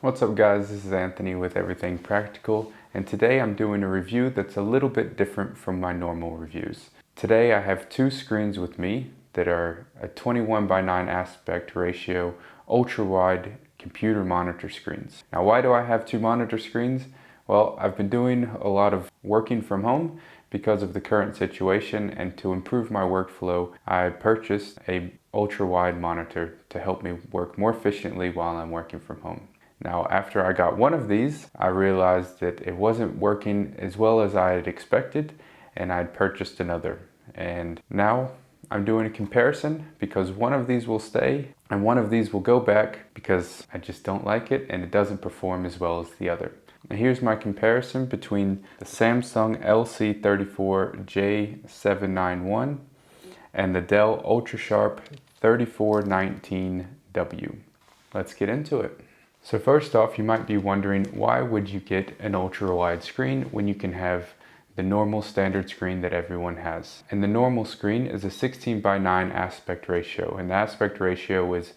What's up guys, this is Anthony with Everything Practical, and today I'm doing a review that's a little bit different from my normal reviews. Today I have two screens with me that are a 21:9 aspect ratio ultra-wide computer monitor screens. Now why do I have two monitor screens? Well, I've been doing a lot of working from home because of the current situation, and to improve my workflow I purchased a ultra-wide monitor to help me work more efficiently while I'm working from home. Now, after I got one of these, I realized that it wasn't working as well as I had expected, and I'd purchased another. And now I'm doing a comparison because one of these will stay and one of these will go back because I just don't like it and it doesn't perform as well as the other. And here's my comparison between the Samsung LC34J791 and the Dell Ultrasharp U3419W. Let's get into it. So first off, you might be wondering, why would you get an ultra-wide screen when you can have the normal standard screen that everyone has? And the normal screen is a 16:9 aspect ratio, and the aspect ratio is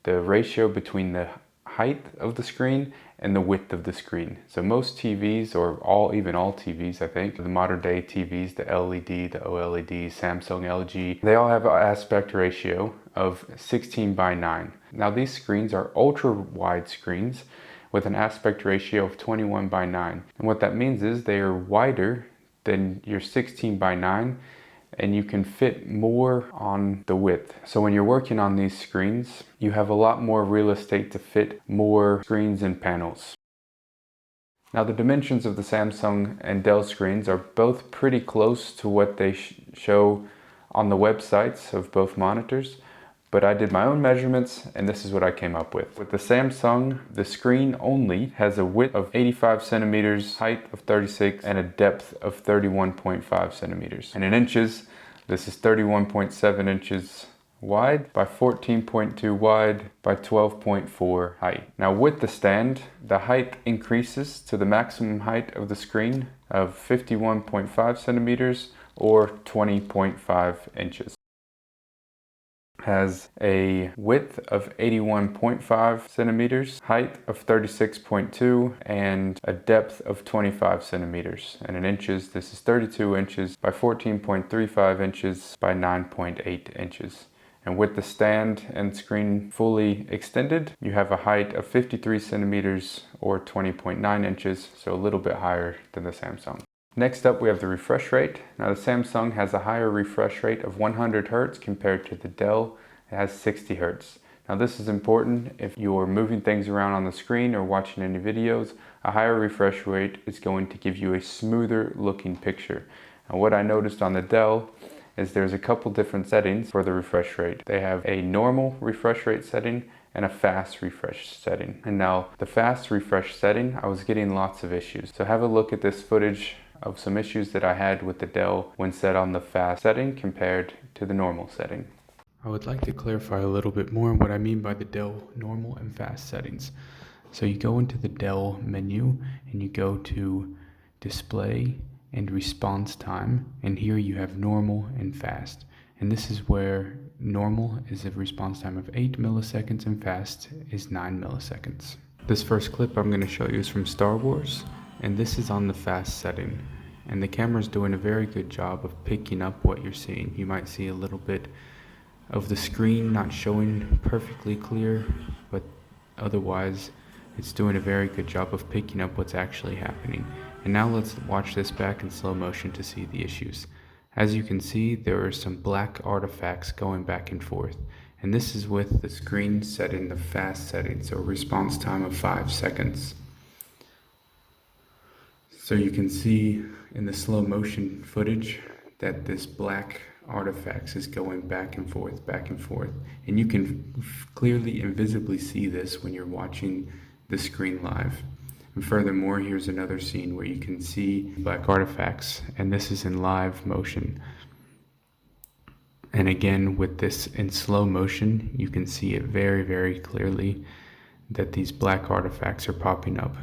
the ratio between the height of the screen and the width of the screen. So most TVs, or even all TVs, I think, the modern day TVs, the LED, the OLED, Samsung, LG, they all have an aspect ratio of 16:9. Now these screens are ultra wide screens with an aspect ratio of 21:9. And what that means is they are wider than your 16:9, and you can fit more on the width. So when you're working on these screens, you have a lot more real estate to fit more screens and panels. Now the dimensions of the Samsung and Dell screens are both pretty close to what they show on the websites of both monitors, but I did my own measurements and this is what I came up with. With the Samsung, the screen only has a width of 85 centimeters, height of 36, and a depth of 31.5 centimeters. And in inches, this is 31.7 inches wide by 14.2 wide by 12.4 height. Now with the stand, the height increases to the maximum height of the screen of 51.5 centimeters or 20.5 inches. Has a width of 81.5 centimeters, height of 36.2, and a depth of 25 centimeters. And in inches, this is 32 inches by 14.35 inches by 9.8 inches. And with the stand and screen fully extended, you have a height of 53 centimeters or 20.9 inches, so a little bit higher than the Samsung. Next up, we have the refresh rate. Now the Samsung has a higher refresh rate of 100 Hz compared to the Dell. It has 60 Hz. Now this is important if you're moving things around on the screen or watching any videos. A higher refresh rate is going to give you a smoother looking picture. And what I noticed on the Dell is there's a couple different settings for the refresh rate. They have a normal refresh rate setting and a fast refresh setting. And now the fast refresh setting, I was getting lots of issues. So have a look at this footage of some issues that I had with the Dell when set on the fast setting compared to the normal setting. I would like to clarify a little bit more what I mean by the Dell normal and fast settings. So you go into the Dell menu and you go to display and response time, and here you have normal and fast. And this is where normal is a response time of 8 milliseconds and fast is 9 milliseconds. This first clip I'm going to show you is from Star Wars, and this is on the fast setting. And the camera's doing a very good job of picking up what you're seeing. You might see a little bit of the screen not showing perfectly clear, but otherwise it's doing a very good job of picking up what's actually happening. And now let's watch this back in slow motion to see the issues. As you can see, there are some black artifacts going back and forth. And this is with the screen set in the fast setting, so response time of 5 seconds. So you can see in the slow motion footage that this black artifacts is going back and forth, and you can clearly and visibly see this when you're watching the screen live. And furthermore, here's another scene where you can see black artifacts, and this is in live motion. And again, with this in slow motion, you can see it very, very clearly that these black artifacts are popping up.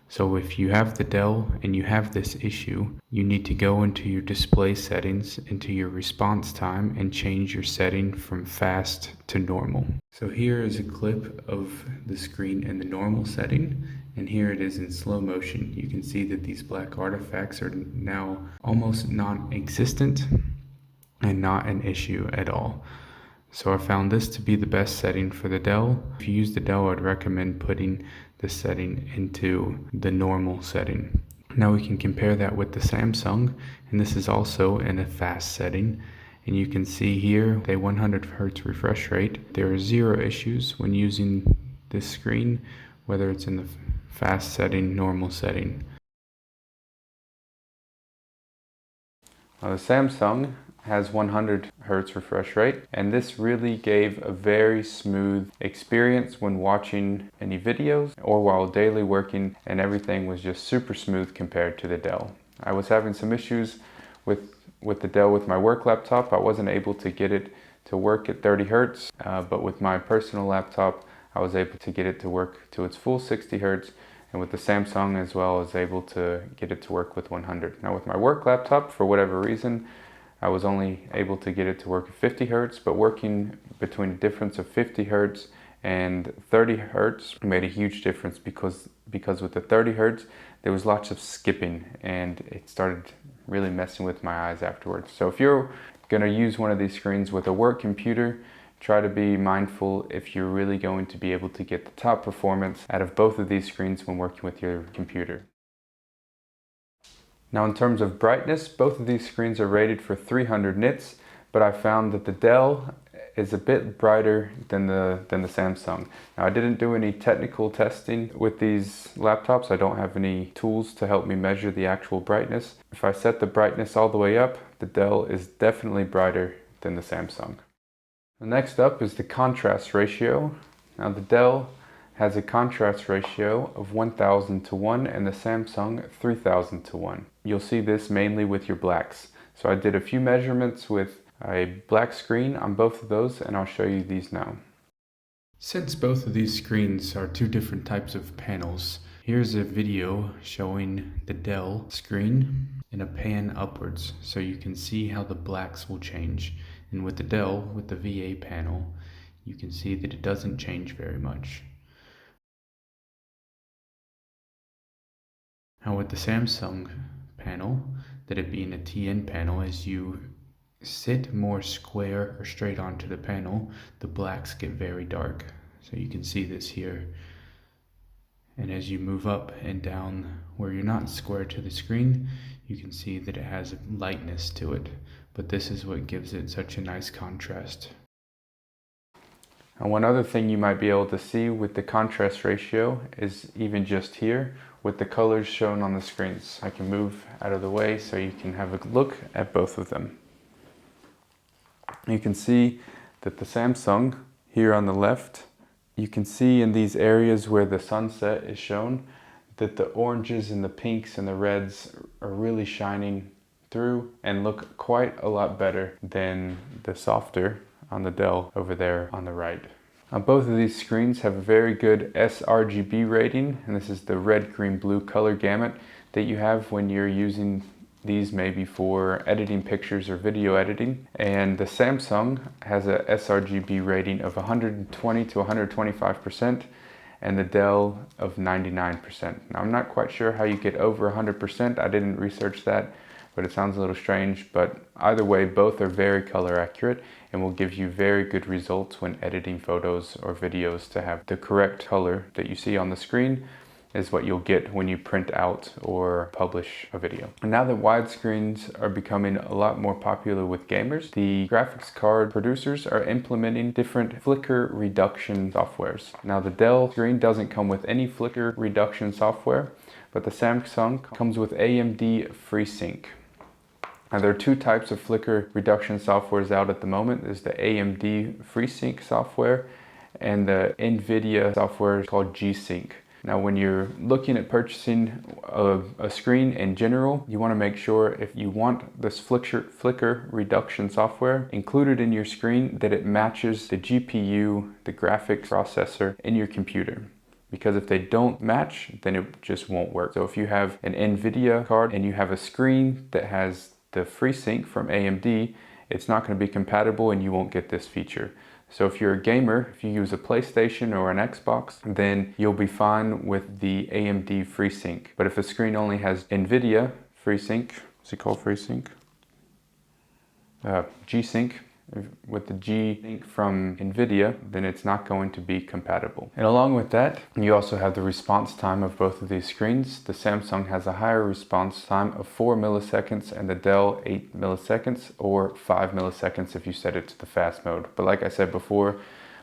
So if you have the Dell and you have this issue, you need to go into your display settings, into your response time, and change your setting from fast to normal. So here is a clip of the screen in the normal setting, and here it is in slow motion. You can see that these black artifacts are now almost non-existent and not an issue at all. So I found this to be the best setting for the Dell. If you use the Dell, I'd recommend putting the setting into the normal setting. Now we can compare that with the Samsung, and this is also in a fast setting. And you can see here a 100 Hz refresh rate. There are 0 issues when using this screen, whether it's in the fast setting, normal setting. Now the Samsung has 100 Hz refresh rate, and this really gave a very smooth experience when watching any videos or while daily working, and everything was just super smooth compared to the Dell. I was having some issues with the Dell with my work laptop. I wasn't able to get it to work at 30 Hz, but with my personal laptop I was able to get it to work to its full 60 Hz, and with the Samsung as well, I was able to get it to work with 100. Now with my work laptop, for whatever reason, I was only able to get it to work at 50 Hz, but working between a difference of 50 Hz and 30 Hz made a huge difference because with the 30 Hz, there was lots of skipping and it started really messing with my eyes afterwards. So if you're gonna use one of these screens with a work computer, try to be mindful if you're really going to be able to get the top performance out of both of these screens when working with your computer. Now in terms of brightness, both of these screens are rated for 300 nits, but I found that the Dell is a bit brighter than the Samsung. Now I didn't do any technical testing with these laptops. I don't have any tools to help me measure the actual brightness. If I set the brightness all the way up, the Dell is definitely brighter than the Samsung. Next up is the contrast ratio. Now the Dell has a contrast ratio of 1000 to 1 and the Samsung 3000 to 1. You'll see this mainly with your blacks. So I did a few measurements with a black screen on both of those, and I'll show you these now. Since both of these screens are two different types of panels, here's a video showing the Dell screen in a pan upwards, so you can see how the blacks will change. And with the Dell, with the VA panel, you can see that it doesn't change very much. Now with the Samsung panel, that it being a TN panel, as you sit more square or straight onto the panel, the blacks get very dark. So you can see this here. And as you move up and down where you're not square to the screen, you can see that it has a lightness to it. But this is what gives it such a nice contrast. And one other thing you might be able to see with the contrast ratio is even just here with the colors shown on the screens. I can move out of the way so you can have a look at both of them. You can see that the Samsung here on the left, you can see in these areas where the sunset is shown that the oranges and the pinks and the reds are really shining through and look quite a lot better than the softer on the Dell over there on the right. Now, both of these screens have a very good sRGB rating, and this is the red, green, blue color gamut that you have when you're using these maybe for editing pictures or video editing. And the Samsung has a sRGB rating of 120 to 125%, and the Dell of 99%. Now I'm not quite sure how you get over 100%. I didn't research that, but it sounds a little strange. But either way, both are very color accurate and will give you very good results when editing photos or videos. To have the correct color that you see on the screen is what you'll get when you print out or publish a video. And now that widescreens are becoming a lot more popular with gamers, the graphics card producers are implementing different flicker reduction softwares. Now the Dell screen doesn't come with any flicker reduction software, but the Samsung comes with AMD FreeSync. Now there are two types of flicker reduction softwares out at the moment. There's the AMD FreeSync software and the NVIDIA software called G-Sync. Now when you're looking at purchasing a screen in general, you want to make sure if you want this flicker reduction software included in your screen that it matches the GPU, the graphics processor in your computer. because if they don't match, then it just won't work. So if you have an NVIDIA card and you have a screen that has the FreeSync from AMD, it's not going to be compatible and you won't get this feature. So if you're a gamer, if you use a PlayStation or an Xbox, then you'll be fine with the AMD FreeSync. But if a screen only has NVIDIA FreeSync, what's it called, FreeSync? G-Sync, with the G-Sync from NVIDIA, then it's not going to be compatible. And along with that, you also have the response time of both of these screens. The Samsung has a higher response time of 4 milliseconds and the Dell 8 milliseconds, or 5 milliseconds if you set it to the fast mode. But like I said before,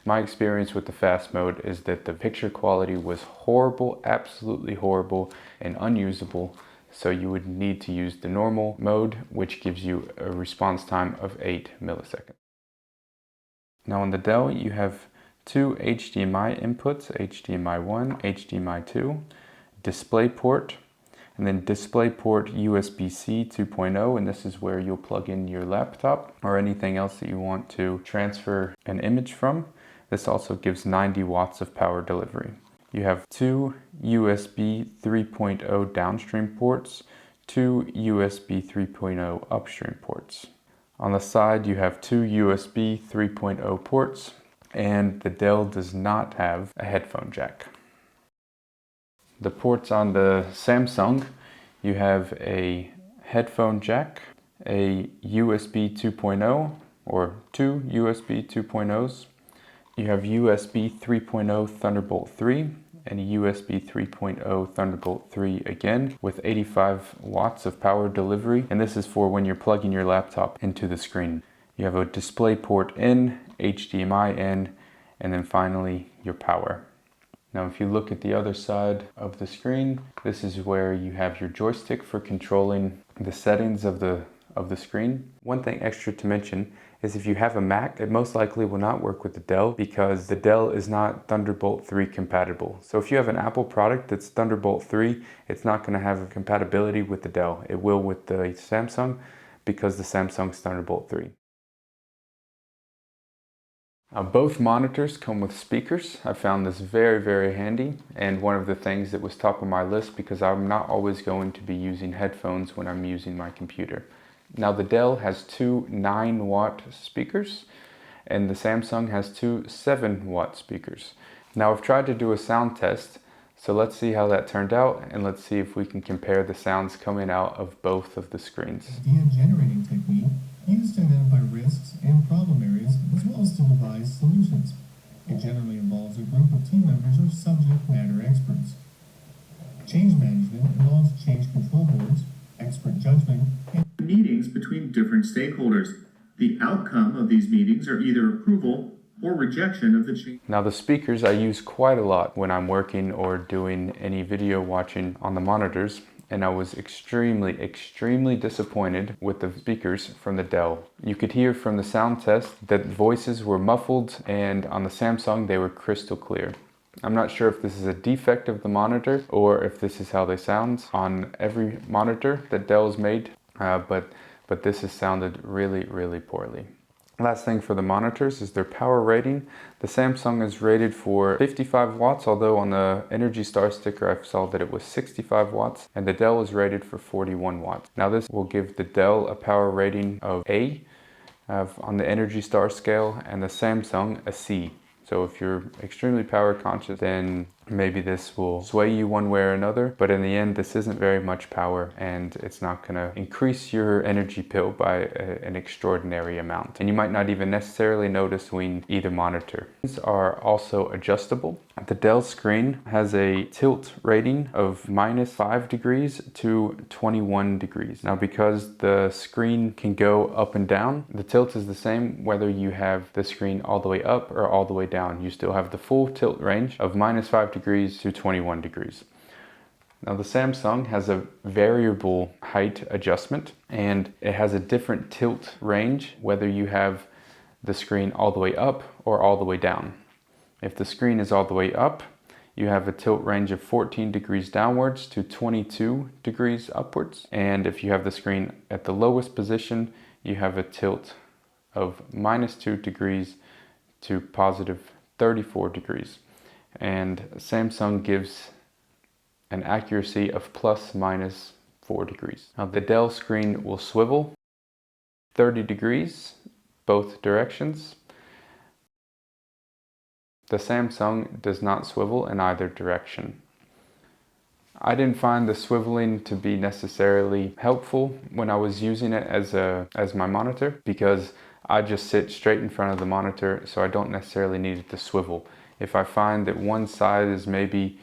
my experience with the fast mode is that the picture quality was horrible, absolutely horrible and unusable. So you would need to use the normal mode, which gives you a response time of 8 milliseconds. Now on the Dell, you have two HDMI inputs, HDMI 1, HDMI 2, DisplayPort, and then DisplayPort USB-C 2.0, and this is where you'll plug in your laptop or anything else that you want to transfer an image from. This also gives 90 watts of power delivery. You have two USB 3.0 downstream ports, two USB 3.0 upstream ports. On the side, you have two USB 3.0 ports, and the Dell does not have a headphone jack. The ports on the Samsung, you have a headphone jack, a USB 2.0 or two USB 2.0s. You have USB 3.0 Thunderbolt 3 and a USB 3.0 Thunderbolt 3 again with 85 watts of power delivery, and this is for when you're plugging your laptop into the screen. You have a DisplayPort in, HDMI in, and then finally your power. Now if you look at the other side of the screen, this is where you have your joystick for controlling the settings of the screen. One thing extra to mention is if you have a Mac, it most likely will not work with the Dell because the Dell is not Thunderbolt 3 compatible. So if you have an Apple product that's Thunderbolt 3, it's not going to have a compatibility with the Dell. It will with the Samsung because the Samsung's Thunderbolt 3. Now, both monitors come with speakers. I found this very, very handy, and one of the things that was top of my list because I'm not always going to be using headphones when I'm using my computer. Now the Dell has two 9-watt speakers and the Samsung has two 7-watt speakers. Now I've tried to do a sound test, so let's see how that turned out and let's see if we can compare the sounds coming out of both of the screens. Idea generating technique used to identify risks and problem areas as well as to devise solutions. It generally involves a group of team members or subject matter experts. Change management involves change control boards, expert judgment, and meetings between different stakeholders. The outcome of these meetings are either approval or rejection of the change. Now the speakers I use quite a lot when I'm working or doing any video watching on the monitors, and I was extremely disappointed with the speakers from the Dell. You could hear from the sound test that voices were muffled, and on the Samsung they were crystal clear. I'm not sure if this is a defect of the monitor or if this is how they sound on every monitor that Dell's made, but this has sounded really poorly. Last thing for the monitors is their power rating. The Samsung is rated for 55 watts, although on the Energy Star sticker I saw that it was 65 watts, and the Dell is rated for 41 watts. Now this will give the Dell a power rating of A on the Energy Star scale, and the Samsung a C. So if you're extremely power conscious, then maybe this will sway you one way or another. But in the end, this isn't very much power and it's not gonna increase your energy bill by an extraordinary amount. And you might not even necessarily notice between either monitor. These are also adjustable. The Dell screen has a tilt rating of -5 degrees to 21 degrees. Now because the screen can go up and down, the tilt is the same whether you have the screen all the way up or all the way down. You still have the full tilt range of -5 degrees to 21 degrees. Now the Samsung has a variable height adjustment and it has a different tilt range whether you have the screen all the way up or all the way down. If the screen is all the way up, you have a tilt range of 14 degrees downwards to 22 degrees upwards. And if you have the screen at the lowest position, you have a tilt of -2 degrees to +34 degrees. and Samsung gives an accuracy of ±4 degrees. Now the Dell screen will swivel 30 degrees both directions. The Samsung does not swivel in either direction. I didn't find the swiveling to be necessarily helpful when I was using it as my monitor, because I just sit straight in front of the monitor, so I don't necessarily need it to swivel. If I find that one side is maybe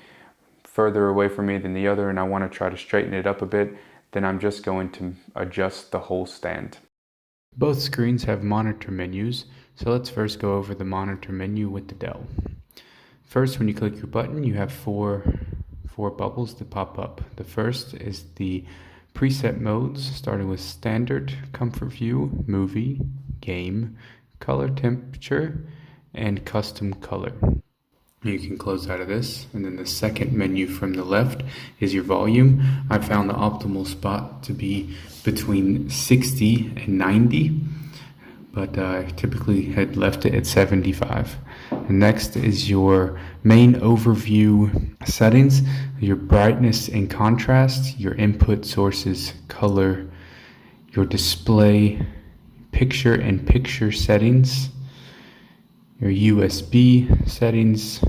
further away from me than the other and I want to try to straighten it up a bit, then I'm just going to adjust the whole stand. Both screens have monitor menus, so let's first go over the monitor menu with the Dell. First, when you click your button, you have four bubbles that pop up. The first is the preset modes, starting with standard, comfort view, movie, game, color temperature, and custom color. You can close out of this, and then the second menu from the left is your volume. I found the optimal spot to be between 60 and 90, but I typically had left it at 75. And next is your main overview settings, your brightness and contrast, your input sources, color, your display, picture and picture settings, your USB settings,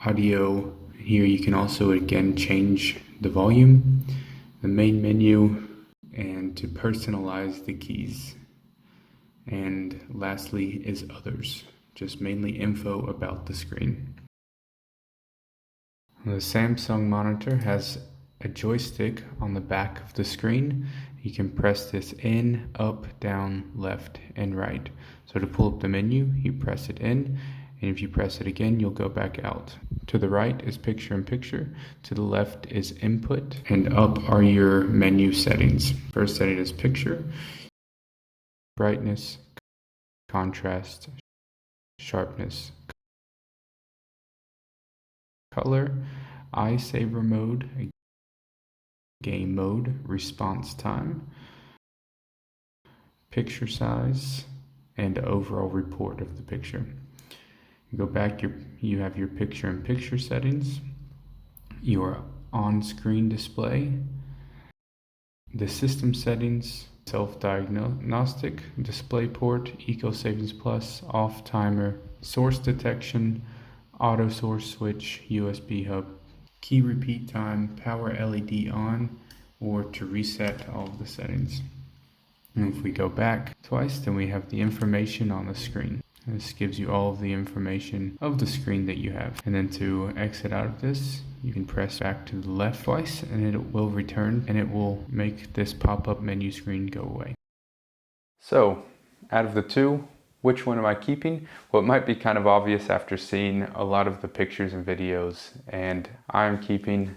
audio. Here you can also again change the volume, the main menu, and to personalize the keys. And lastly is others, just mainly info about the screen. The Samsung monitor has a joystick on the back of the screen. You can press this in, up, down, left, and right. So to pull up the menu, you press it in, and if you press it again, you'll go back out. To the right is picture in picture, to the left is input, and up are your menu settings. First setting is picture, brightness, contrast, sharpness, color, eye saver mode, game mode, response time, picture size, and overall report of the picture. You go back, you have your picture in picture settings, your on-screen display, the system settings, self-diagnostic, display port, eco savings plus, off timer, source detection, auto source switch, USB hub, key repeat time, power LED on, or to reset all of the settings. And if we go back twice, then we have the information on the screen. This gives you all of the information of the screen that you have. And then to exit out of this, you can press back to the left twice and it will return, and it will make this pop-up menu screen go away. So, out of the two, which one am I keeping? Well, it might be kind of obvious after seeing a lot of the pictures and videos, and I'm keeping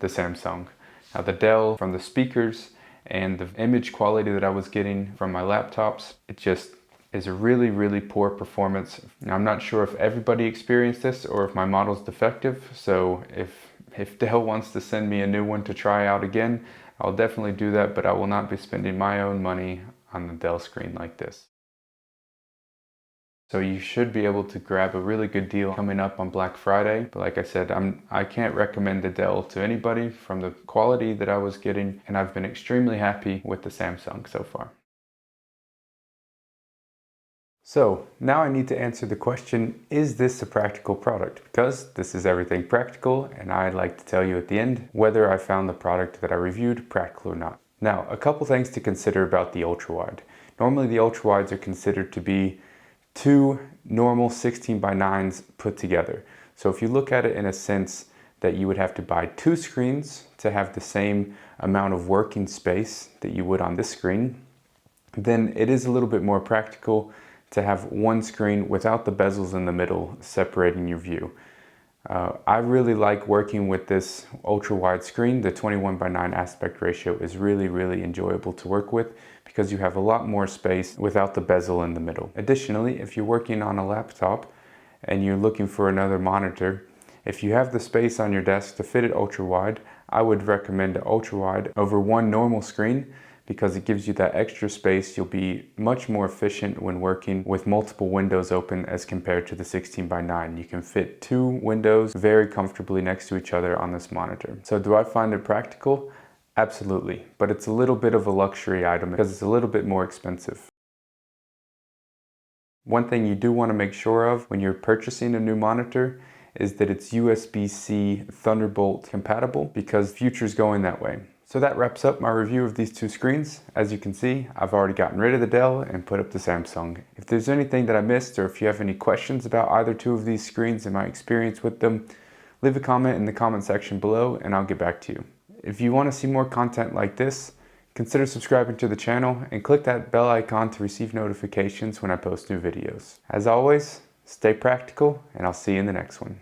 the Samsung. Now the Dell, from the speakers and the image quality that I was getting from my laptops, it just is a really, really poor performance. Now, I'm not sure if everybody experienced this or if my model's defective, so if Dell wants to send me a new one to try out again, I'll definitely do that, but I will not be spending my own money on the Dell screen like this. So you should be able to grab a really good deal coming up on Black Friday. But like I said, I can't recommend the Dell to anybody from the quality that I was getting, and I've been extremely happy with the Samsung so far. So now I need to answer the question, is this a practical product? Because this is everything practical, and I'd like to tell you at the end whether I found the product that I reviewed practical or not. Now, a couple things to consider about the Ultrawide. Normally the Ultrawides are considered to be two normal 16:9s put together. So if you look at it in a sense that you would have to buy two screens to have the same amount of working space that you would on this screen, then it is a little bit more practical to have one screen without the bezels in the middle separating your view. I really like working with this ultra wide screen. The 21:9 aspect ratio is really, really enjoyable to work with because you have a lot more space without the bezel in the middle. Additionally, if you're working on a laptop and you're looking for another monitor, if you have the space on your desk to fit it ultra wide, I would recommend ultra wide over one normal screen, because it gives you that extra space. You'll be much more efficient when working with multiple windows open as compared to the 16:9. You can fit 2 windows very comfortably next to each other on this monitor. So do I find it practical? Absolutely, but it's a little bit of a luxury item because it's a little bit more expensive. One thing you do want to make sure of when you're purchasing a new monitor is that it's USB-C Thunderbolt compatible, because future's going that way. So that wraps up my review of these 2 screens. As you can see, I've already gotten rid of the Dell and put up the Samsung. If there's anything that I missed, or if you have any questions about either 2 of these screens and my experience with them, leave a comment in the comment section below and I'll get back to you. If you want to see more content like this, consider subscribing to the channel and click that bell icon to receive notifications when I post new videos. As always, stay practical, and I'll see you in the next one.